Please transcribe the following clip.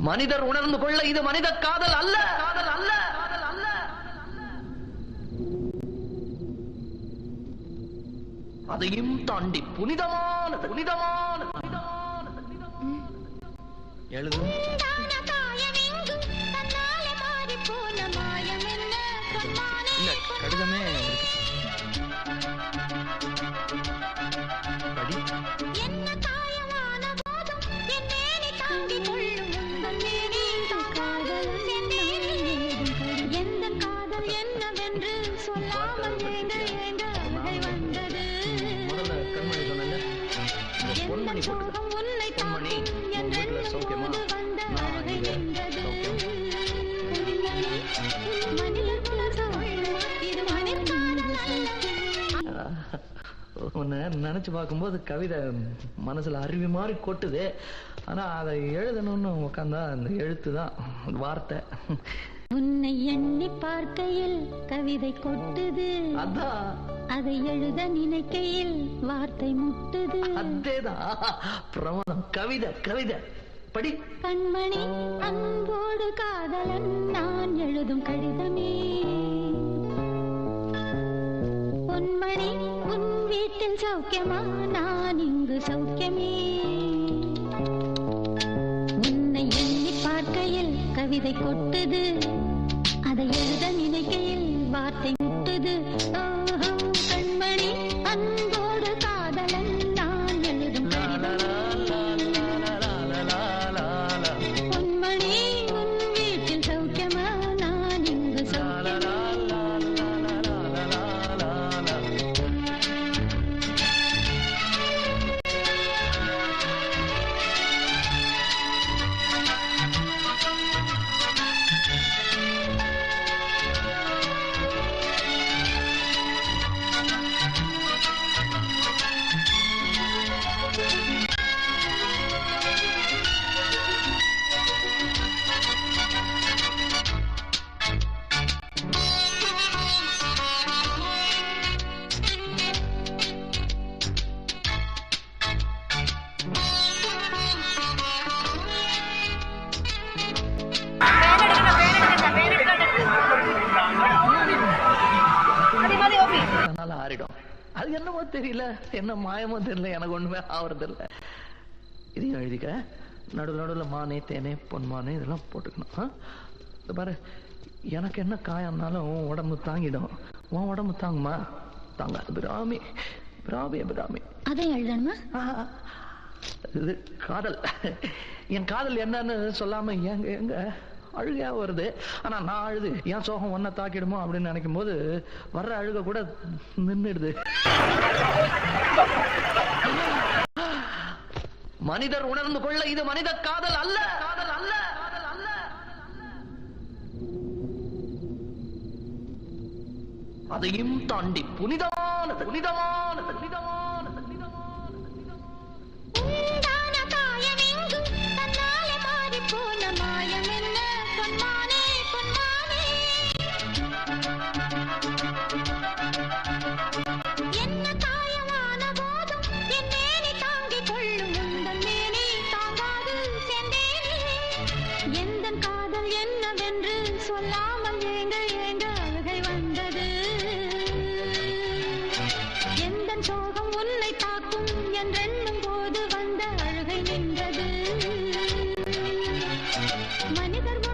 மனிதர் உணர்ந்து கொள்ள இது மனித காதல் அல்ல, காதல் அல்ல, காதல் அல்ல. அதையும் தாண்டி புனிதமானது, புனிதமானது, புனிதமானது. எழுதும் இல்ல, கடிதமே படி. பொன்மணி பொன்மணி வீட்டுல சௌக்கியமா? உன்னை நினைச்சு பார்க்கும்போது கவிதை மனசுல அருவி மாதிரி கொட்டுது. ஆனா அதை எழுதணும்னு உட்காந்தா அந்த எழுத்து தான் வார்த்தை. உன்னை எண்ணி பார்க்கையில் கவிதை கொட்டுது, அதான் அதை எழுத நினைக்கையில் வார்த்தை முட்டுது. அதேதான் பிரமாதம். கவிதை கவிதை படி. கண்மணி அன்போடு காதலன் நான் எழுதும் கடிதமே. பொன்மணி உன் வீட்டில் சௌக்கியமா? நான் இங்கு சௌக்கியமே. உன்னை எண்ணி பார்க்கையில் கவிதை கொட்டுது, அதை எழுத நினைக்கையில் வார்த்தை முட்டுது. கண்மணி அன்போடு காதலன் நான் எழுதும் பொன்மணி உன் வீட்டில் சௌக்கியமா? நான் இங்கு சௌக்கியமா. ஆறிடும். அது என்னமோ தெரியல, என்ன மாயமோ தெரியல, எனக்கு ஒண்ணுமே ஆவறது இல்ல. இதையும் எழுதிக்க. நடுவில் நடுவில் மானே தேனே பொன்மானே இதெல்லாம் போட்டுக்கணும். பாரு, எனக்கு என்ன காயம்னாலும் உடம்பு தாங்கிடும். உன் உடம்பு தாங்குமா? தாங்காது. பிராமி பிராமி பிராமி. அதை எழுதணுமா? இது காதல். என் காதல் என்னன்னு சொல்லாம எங்க எங்க அழுகையா வருது. ஆனா நான் அழுது என் சோகம் ஒன்ன தாக்கிடுமோ அப்படின்னு நினைக்கும் போது வர்ற அழுக கூட நின்றுடுது. மனிதர் உணர்ந்து கொள்ள இது மனித காதல் அல்ல, காதல் அல்ல, காதல் அல்ல. அதையும் தாண்டி புனிதமானது, புனிதமானது, புனிதமானது, புனிதமானது. காதல் என்னவென்று சொல்லாமல் ஏங்க ஏங்க அழுகை வந்தது. எந்த சோகம் உன்னை தாக்கும் என்றெண்ணும் போது வந்த அழுகை நின்றது. மனிதர்